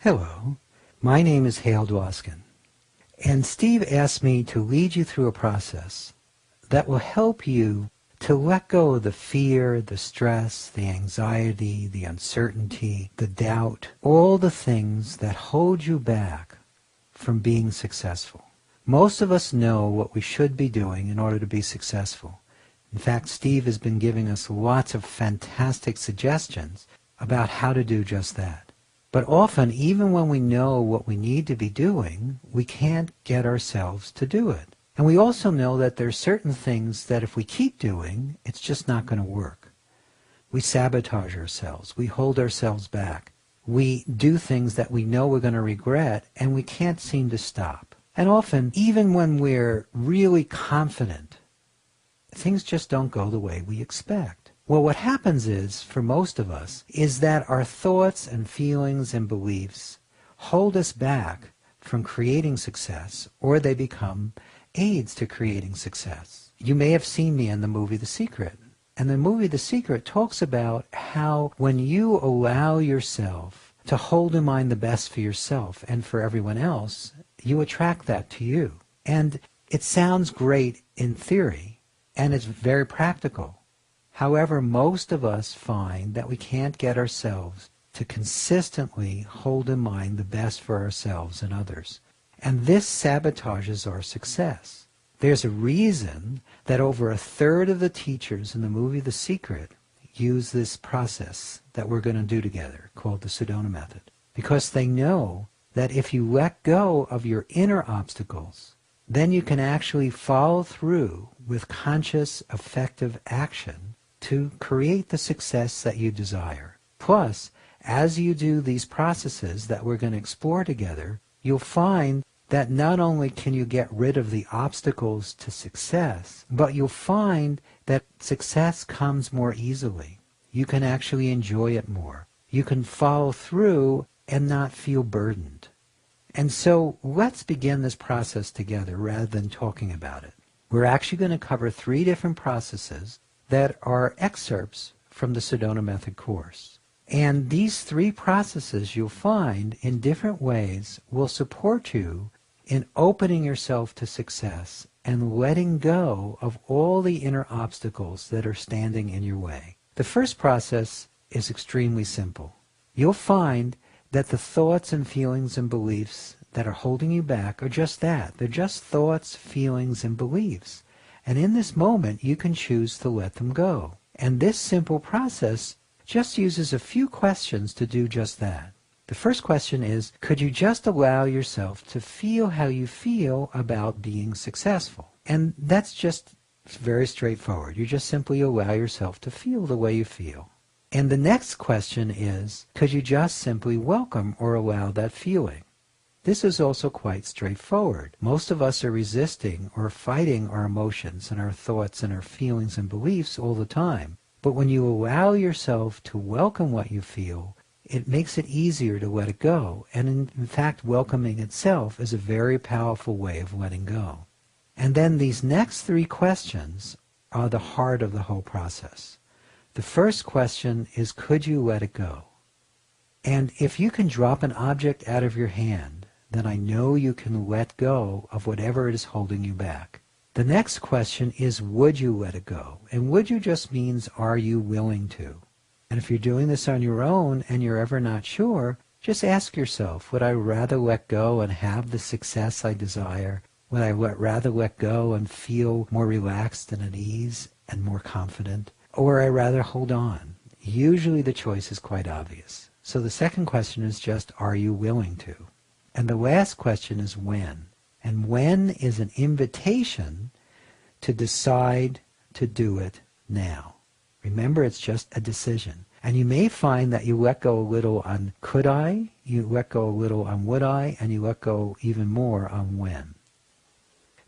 Hello, my name is Hale Dwoskin, and Steve asked me to lead you through a process that will help you to let go of the fear, the stress, the anxiety, the uncertainty, the doubt, all the things that hold you back from being successful. Most of us know what we should be doing in order to be successful. In fact, Steve has been giving us lots of fantastic suggestions about how to do just that. But often, even when we know what we need to be doing, we can't get ourselves to do it. And we also know that there are certain things that if we keep doing, it's just not going to work. We sabotage ourselves. We hold ourselves back. We do things that we know we're going to regret, and we can't seem to stop. And often, even when we're really confident, things just don't go the way we expect. Well, what happens is, for most of us, is that our thoughts and feelings and beliefs hold us back from creating success, or they become aids to creating success. You may have seen me in the movie The Secret. And the movie The Secret talks about how when you allow yourself to hold in mind the best for yourself and for everyone else, you attract that to you. And it sounds great in theory, and it's very practical. However, most of us find that we can't get ourselves to consistently hold in mind the best for ourselves and others. And this sabotages our success. There's a reason that over a third of the teachers in the movie The Secret use this process that we're going to do together, called the Sedona Method. Because they know that if you let go of your inner obstacles, then you can actually follow through with conscious, effective action to create the success that you desire. Plus, as you do these processes that we're going to explore together, you'll find that not only can you get rid of the obstacles to success, but you'll find that success comes more easily. You can actually enjoy it more. You can follow through and not feel burdened. And so let's begin this process together rather than talking about it. We're actually going to cover 3 different processes that are excerpts from the Sedona Method course. And these 3 processes you'll find in different ways will support you in opening yourself to success and letting go of all the inner obstacles that are standing in your way. The first process is extremely simple. You'll find that the thoughts and feelings and beliefs that are holding you back are just that. They're just thoughts, feelings, and beliefs. And in this moment, you can choose to let them go. And this simple process just uses a few questions to do just that. The first question is, could you just allow yourself to feel how you feel about being successful? And that's just very straightforward. You just simply allow yourself to feel the way you feel. And the next question is, could you just simply welcome or allow that feeling? This is also quite straightforward. Most of us are resisting or fighting our emotions and our thoughts and our feelings and beliefs all the time. But when you allow yourself to welcome what you feel, it makes it easier to let it go. And in fact, welcoming itself is a very powerful way of letting go. And then these next 3 questions are the heart of the whole process. The first question is, could you let it go? And if you can drop an object out of your hand, then I know you can let go of whatever it is holding you back. The next question is, would you let it go? And would you just means, are you willing to? And if you're doing this on your own and you're ever not sure, just ask yourself, would I rather let go and have the success I desire? Would I rather let go and feel more relaxed and at ease and more confident? Or would I rather hold on? Usually the choice is quite obvious. So the second question is just, are you willing to? And the last question is when. And when is an invitation to decide to do it now. Remember, it's just a decision. And you may find that you let go a little on could I, you let go a little on would I, and you let go even more on when.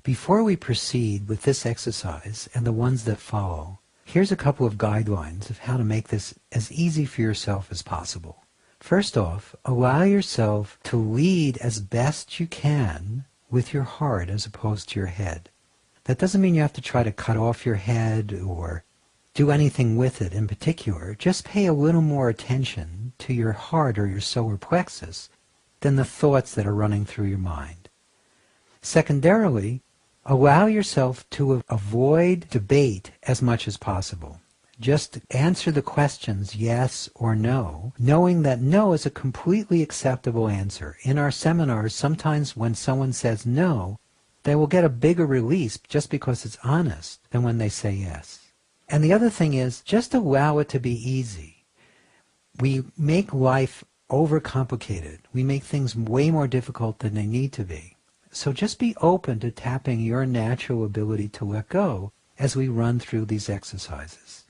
Before we proceed with this exercise and the ones that follow, here's a couple of guidelines of how to make this as easy for yourself as possible. First off, allow yourself to lead as best you can with your heart as opposed to your head. That doesn't mean you have to try to cut off your head or do anything with it in particular. Just pay a little more attention to your heart or your solar plexus than the thoughts that are running through your mind. Secondarily, allow yourself to avoid debate as much as possible. Just answer the questions yes or no, knowing that no is a completely acceptable answer. In our seminars, sometimes when someone says no, they will get a bigger release just because it's honest than when they say yes. And the other thing is, just allow it to be easy. We make life overcomplicated. We make things way more difficult than they need to be. So just be open to tapping your natural ability to let go as we run through these exercises.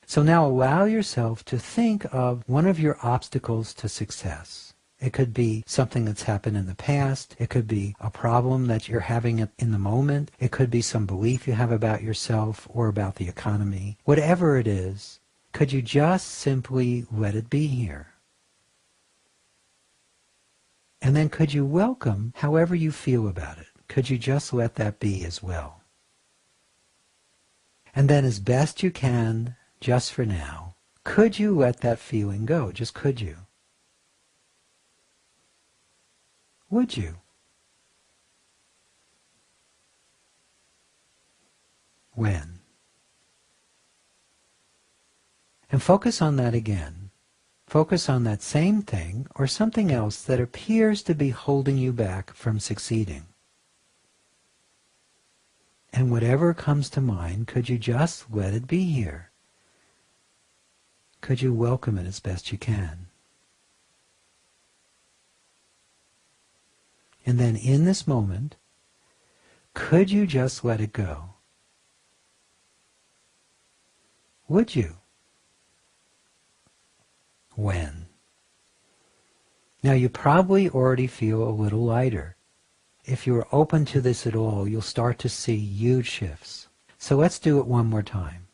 So now allow yourself to think of one of your obstacles to success. It could be something that's happened in the past. It could be a problem that you're having in the moment. It could be some belief you have about yourself or about the economy. Whatever it is, could you just simply let it be here? And then could you welcome however you feel about it? Could you just let that be as well? And then as best you can, just for now, could you let that feeling go? Just could you? Would you? When? And focus on that again. Focus on that same thing or something else that appears to be holding you back from succeeding. And whatever comes to mind, could you just let it be here? Could you welcome it as best you can? And then in this moment, could you just let it go? Would you? When? Now you probably already feel a little lighter. If you're open to this at all, you'll start to see huge shifts. So let's do it one more time.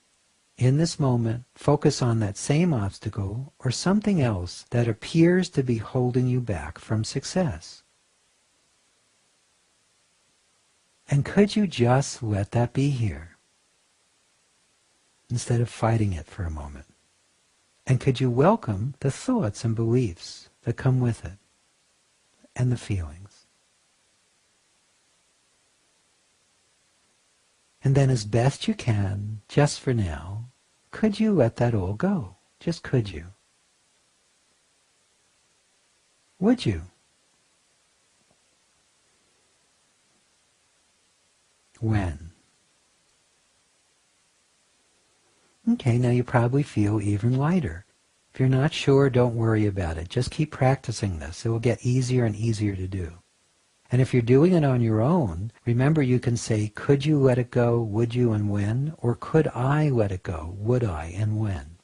In this moment, focus on that same obstacle or something else that appears to be holding you back from success. And could you just let that be here, instead of fighting it for a moment? And could you welcome the thoughts and beliefs that come with it, and the feelings? And then as best you can, just for now, could you let that all go? Just could you? Would you? When? Okay, now you probably feel even lighter. If you're not sure, don't worry about it. Just keep practicing this. It will get easier and easier to do. And if you're doing it on your own, remember you can say, could you let it go, would you, and when? Or could I let it go, would I, and when?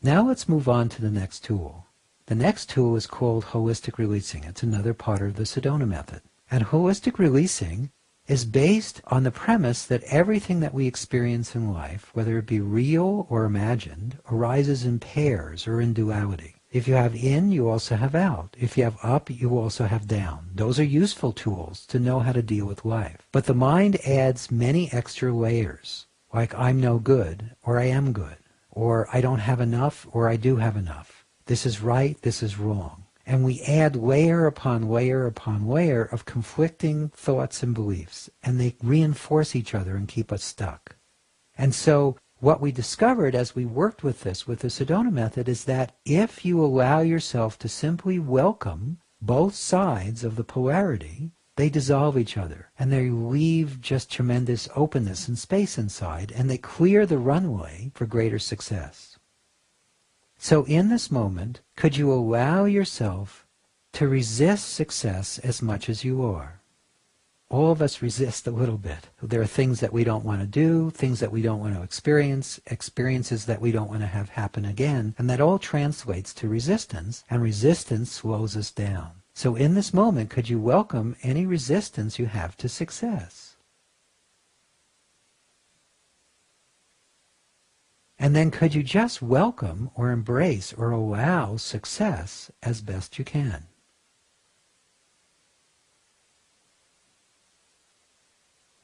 Now let's move on to the next tool. The next tool is called holistic releasing. It's another part of the Sedona Method. And holistic releasing is based on the premise that everything that we experience in life, whether it be real or imagined, arises in pairs or in duality. If you have in, you also have out. If you have up, you also have down. Those are useful tools to know how to deal with life. But the mind adds many extra layers, like I'm no good, or I am good, or I don't have enough, or I do have enough. This is right, this is wrong. And we add layer upon layer upon layer of conflicting thoughts and beliefs, and they reinforce each other and keep us stuck. And so what we discovered as we worked with this, with the Sedona Method, is that if you allow yourself to simply welcome both sides of the polarity, they dissolve each other, and they leave just tremendous openness and space inside, and they clear the runway for greater success. So in this moment, could you allow yourself to resist success as much as you are? All of us resist a little bit. There are things that we don't want to do, things that we don't want to experience, experiences that we don't want to have happen again, and that all translates to resistance, and resistance slows us down. So in this moment, could you welcome any resistance you have to success? And then could you just welcome or embrace or allow success as best you can?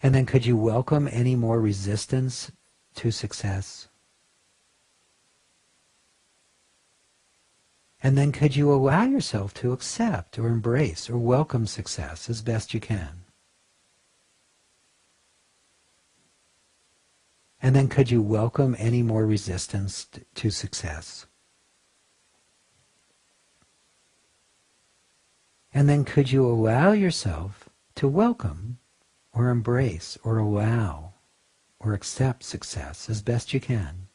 And then could you welcome any more resistance to success? And then could you allow yourself to accept or embrace or welcome success as best you can? And then could you welcome any more resistance to success? And then could you allow yourself to welcome or embrace or allow or accept success as best you can?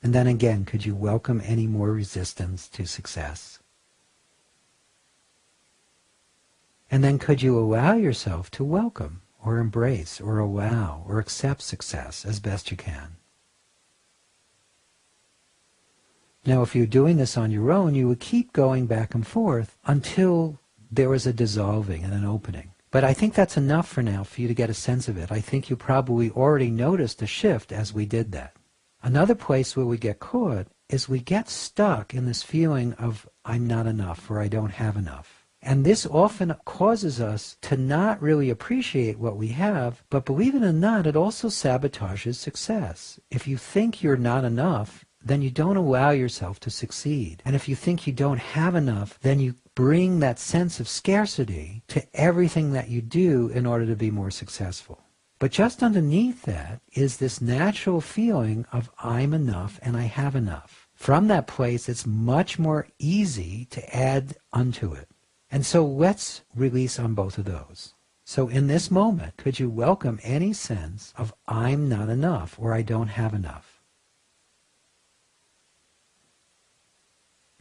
And then again, could you welcome any more resistance to success? And then could you allow yourself to welcome or embrace or allow or accept success as best you can? Now, if you're doing this on your own, you would keep going back and forth until there was a dissolving and an opening. But I think that's enough for now for you to get a sense of it. I think you probably already noticed a shift as we did that. Another place where we get caught is we get stuck in this feeling of I'm not enough or I don't have enough. And this often causes us to not really appreciate what we have, but believe it or not, it also sabotages success. If you think you're not enough, then you don't allow yourself to succeed. And if you think you don't have enough, then you bring that sense of scarcity to everything that you do in order to be more successful. But just underneath that is this natural feeling of I'm enough and I have enough. From that place, it's much more easy to add unto it. And so let's release on both of those. So in this moment, could you welcome any sense of I'm not enough or I don't have enough?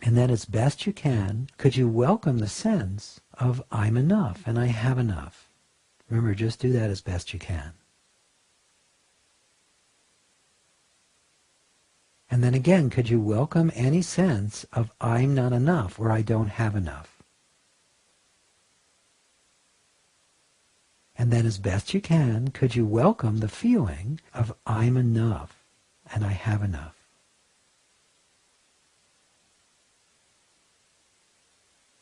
And then as best you can, could you welcome the sense of I'm enough and I have enough? Remember, just do that as best you can. And then again, could you welcome any sense of I'm not enough or I don't have enough? And then as best you can, could you welcome the feeling of I'm enough and I have enough?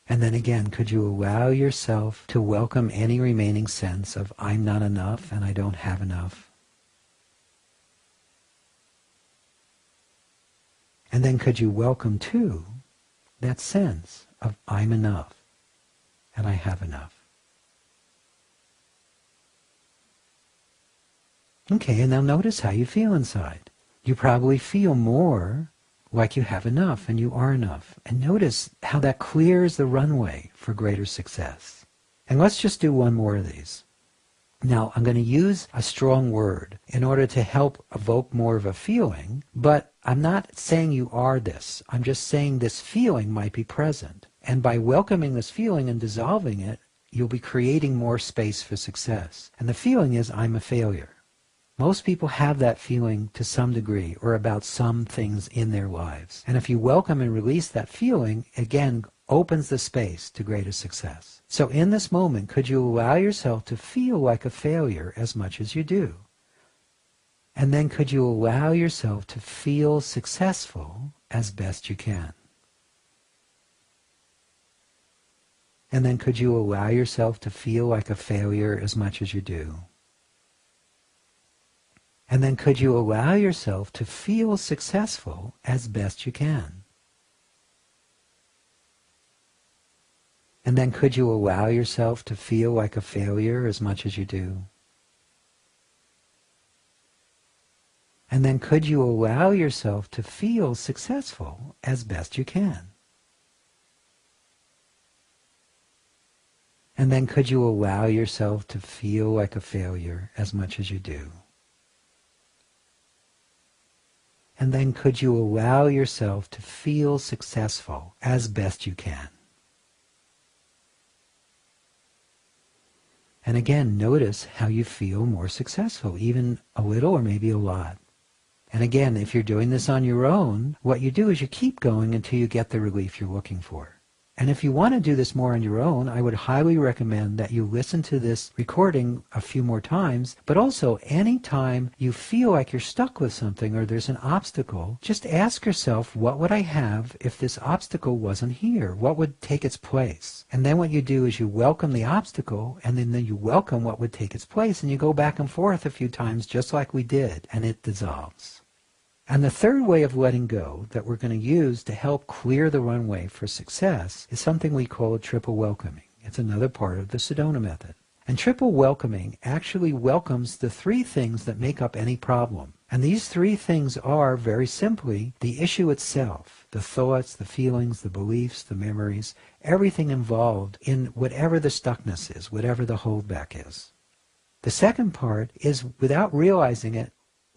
And then again, could you allow yourself to welcome any remaining sense of I'm not enough and I don't have enough? And then could you welcome too that sense of I'm enough and I have enough? Okay, and now notice how you feel inside. You probably feel more like you have enough and you are enough. And notice how that clears the runway for greater success. And let's just do one more of these. Now, I'm going to use a strong word in order to help evoke more of a feeling, but I'm not saying you are this. I'm just saying this feeling might be present. And by welcoming this feeling and dissolving it, you'll be creating more space for success. And the feeling is I'm a failure. Most people have that feeling to some degree or about some things in their lives. And if you welcome and release that feeling, again, opens the space to greater success. So in this moment, could you allow yourself to feel like a failure as much as you do? And then could you allow yourself to feel successful as best you can? And then could you allow yourself to feel like a failure as much as you do? And then could you allow yourself to feel successful as best you can? And then could you allow yourself to feel like a failure as much as you do? And then could you allow yourself to feel successful as best you can? And then could you allow yourself to feel like a failure as much as you do? And then could you allow yourself to feel successful as best you can? And again, notice how you feel more successful, even a little or maybe a lot. And again, if you're doing this on your own, what you do is you keep going until you get the relief you're looking for. And if you want to do this more on your own, I would highly recommend that you listen to this recording a few more times, but also anytime you feel like you're stuck with something or there's an obstacle, just ask yourself, what would I have if this obstacle wasn't here? What would take its place? And then what you do is you welcome the obstacle, and then you welcome what would take its place, and you go back and forth a few times just like we did, and it dissolves. And the third way of letting go that we're going to use to help clear the runway for success is something we call a triple welcoming. It's another part of the Sedona Method. And triple welcoming actually welcomes the three things that make up any problem. And these three things are, very simply, the issue itself, the thoughts, the feelings, the beliefs, the memories, everything involved in whatever the stuckness is, whatever the holdback is. The second part is, without realizing it,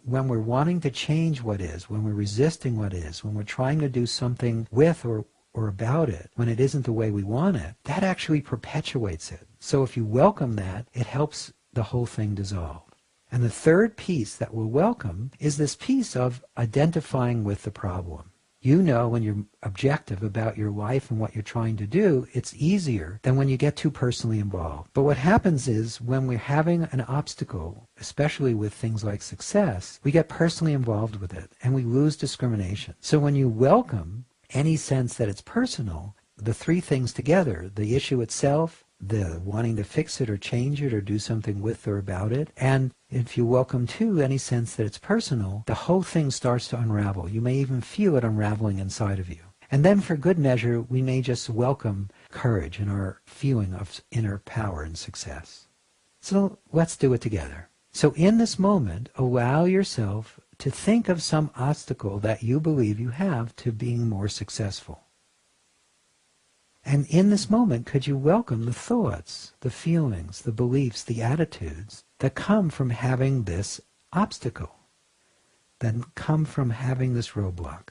when we're wanting to change what is, when we're resisting what is, when we're trying to do something with or about it, when it isn't the way we want it, that actually perpetuates it. So if you welcome that, it helps the whole thing dissolve. And the third piece that we'll welcome is this piece of identifying with the problem. You know, when you're objective about your life and what you're trying to do, it's easier than when you get too personally involved. But what happens is, when we're having an obstacle, especially with things like success, we get personally involved with it and we lose discrimination. So when you welcome any sense that it's personal, the three things together, the issue itself, the wanting to fix it or change it or do something with or about it, and if you welcome too any sense that it's personal, the whole thing starts to unravel. You may even feel it unraveling inside of you. And then for good measure, we may just welcome courage and our feeling of inner power and success. So let's do it together. So in this moment, allow yourself to think of some obstacle that you believe you have to being more successful. And in this moment, could you welcome the thoughts, the feelings, the beliefs, the attitudes that come from having this obstacle, that come from having this roadblock?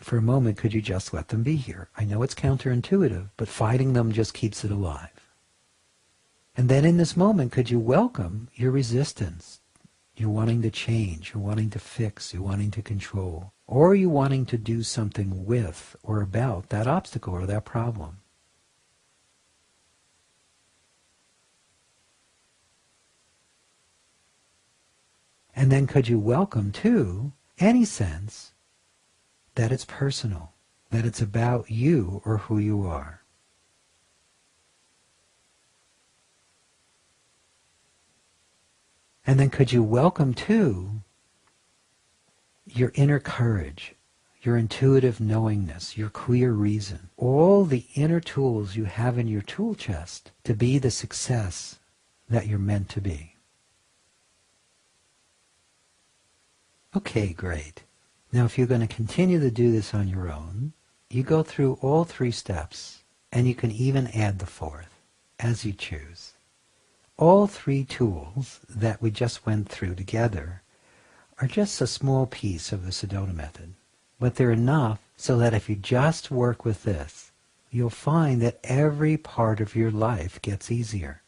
For a moment, could you just let them be here? I know it's counterintuitive, but fighting them just keeps it alive. And then in this moment, could you welcome your resistance? You're wanting to change, you're wanting to fix, you're wanting to control. Or are you wanting to do something with or about that obstacle or that problem? And then could you welcome, too, any sense that it's personal, that it's about you or who you are? And then could you welcome, too, your inner courage, your intuitive knowingness, your clear reason, all the inner tools you have in your tool chest to be the success that you're meant to be. Okay, great. Now if you're going to continue to do this on your own, you go through all three steps, and you can even add the fourth, as you choose. All three tools that we just went through together are just a small piece of the Sedona Method, but they're enough so that if you just work with this, you'll find that every part of your life gets easier,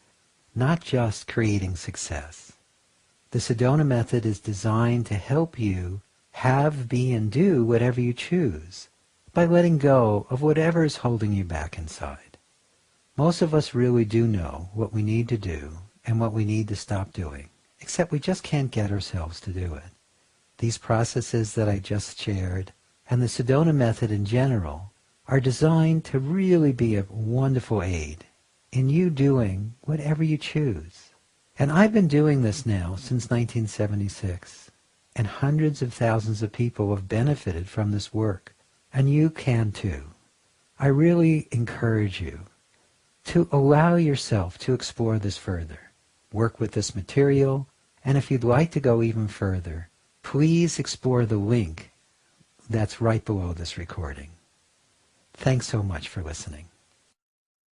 not just creating success. The Sedona Method is designed to help you have, be, and do whatever you choose by letting go of whatever is holding you back inside. Most of us really do know what we need to do and what we need to stop doing, except we just can't get ourselves to do it. These processes that I just shared, and the Sedona Method in general, are designed to really be a wonderful aid in you doing whatever you choose. And I've been doing this now since 1976, and hundreds of thousands of people have benefited from this work, and you can too. I really encourage you to allow yourself to explore this further. Work with this material, and if you'd like to go even further, please explore the link that's right below this recording. Thanks so much for listening.